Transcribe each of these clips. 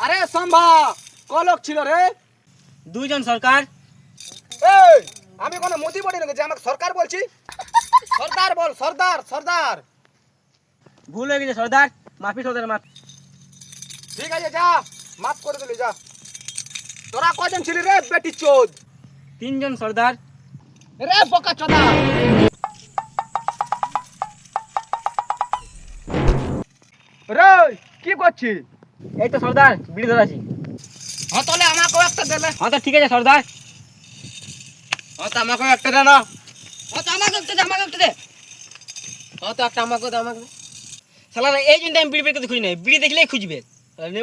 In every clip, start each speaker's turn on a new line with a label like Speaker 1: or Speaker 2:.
Speaker 1: আরে সম্ভা কলক ছিল রে
Speaker 2: দুইজন সরকার।
Speaker 1: এই আমি কোন মোদি বলি নাকি যে আমাকে সরকার বলছি? সর্দার বল, সর্দার সর্দার।
Speaker 2: ভুল হয়ে গেছে সর্দার, মাফি সর্দার মাফ।
Speaker 1: ঠিক আছে যা, মাফ করে দিলি যা। তোরা কজন ছিলি রে বেটি চোদ?
Speaker 2: তিনজন সর্দার।
Speaker 1: রে বোকা চোদা। রে কি করছিস?
Speaker 2: এই তো সর্দার বিড়ি ধরাছি।
Speaker 1: হ্যাঁ তাহলে আমাকেও একটা দেলে।
Speaker 2: হ্যাঁ তো ঠিক আছে সর্দার।
Speaker 1: হ্যাঁ তো আমাকেও একটা দে না।
Speaker 2: হ্যাঁ তো আমাকে একটা দে, আমাকে একটা দে।
Speaker 1: হ্যাঁ তো একটা আমাকেও দে, আমাকে দে।
Speaker 2: শালা এই জন্য আমি বিড়ি বের করতে খুঁজি নাই, বিড়ি দেখলেই খুঁজবে।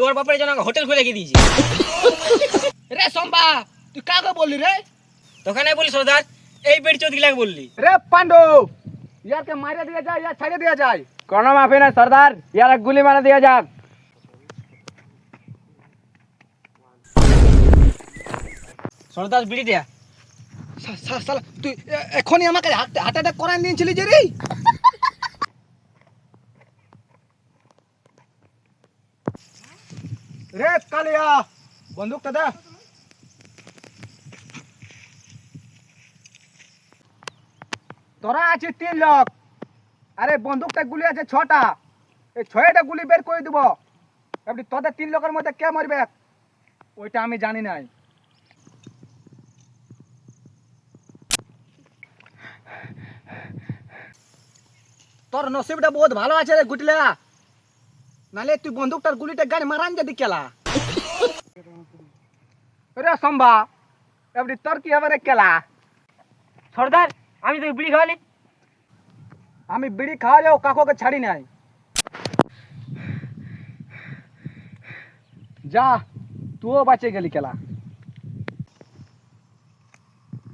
Speaker 2: ওর বাপের জন্য হোটেল খুলে রেখে দিয়েছি।
Speaker 1: রে সম্বা তুই কাকে বললি রে?
Speaker 2: তখন বলি সর্দার এই বেড়ি চোদ গিলাকে বললি।
Speaker 1: রে পান্ডু ইয়ারকে মারিয়ে দিয়ে যায়, ইয়ার ছাড়িয়ে দিয়ে যায়।
Speaker 2: কোনো মাফি না সর্দার, ইয়ার গুলি মারা দিয়ে যাক। সর্দার বিড়ি দেয়া।
Speaker 1: শালা তুই এখনই আমাকে হার্ট অ্যাটাক করান দিয়েছিলি যে রে? রে কালিয়া বন্দুকটা দে। তোরা আছে 3 লোক, আরে বন্দুকটা গুলি আছে 6টা, এই 6টা গুলি বের করে দিব। আপনি তোদের 3 লোকের মধ্যে কে মরবে ওইটা আমি জানি নাই। তোর নসিবটা বহুত ভালো আছে রে গুটলা, নালে তুই বন্দুকটার গুলিটা গাড়ি মারান যদি কেলা। রে সম্বা এবারে তোর কি হবে রে কেলা?
Speaker 2: সর্দার আমি তো বিড়ি খাওয়ালি।
Speaker 1: আমি বিড়ি খাওয়ালেও কাকুকে ছাড়ি নাই। যা তুও বাঁচে গেলি কেলা।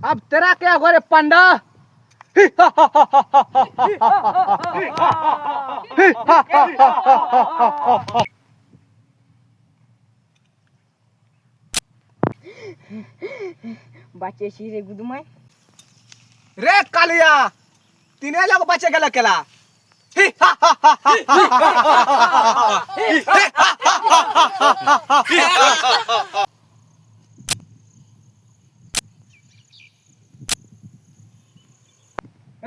Speaker 1: अब तेरा क्या हो रे पांडा?
Speaker 2: বাঁচিয়েছি রে গুদুমাই।
Speaker 1: রে কালিয়া 3 লোক বাঁচে গেল কেলা।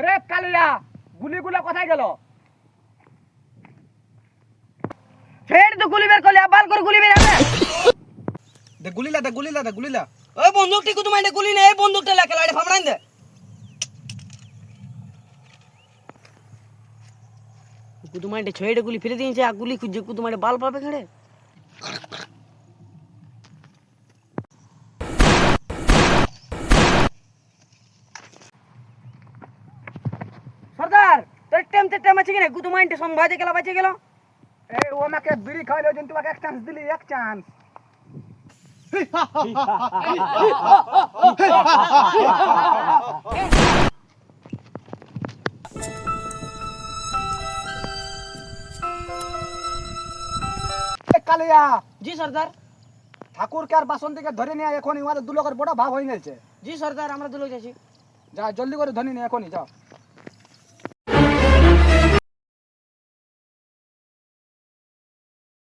Speaker 1: রে কালিয়া গুলিগুলো কোথায় গেল?
Speaker 2: ফের তো গুলি বের করলে, আবার করে গুলি বের হবে।
Speaker 1: দে গুলিলা দে গুলিলা দে গুলিলা।
Speaker 2: ওই বন্দুকটি গুদুমাই গুলি নেই, এই বন্দুকটা লাগে লাড়ি ফামড়াইন দে। গুদুমাইটে ছয়টা গুলি ফেলে দিয়েছে, আর গুলি খুঁজছে গুদুমাইটে বাল পাবে খেড়ে। সর্দার তোর টেম আছে কিনা? গুদুমাইটে সঙ্গ বাজে গেল, বাজে গেল।
Speaker 1: এই ও আমাকে বিড়ি খাইলো যেন তোমাকে এক চান্স দিলি, এক চান্স। কালিয়া
Speaker 2: জি সর্দার।
Speaker 1: ঠাকুরকে আর বাসন্তীকে ধরে নিয়ে এখন আমাদের 2 লোকের বড় ভাব হয়ে গেছে।
Speaker 2: জি সর্দার আমরা দুলোক যাচ্ছি।
Speaker 1: যা জলদি করে ধরে নিয়ে এখনই যাও।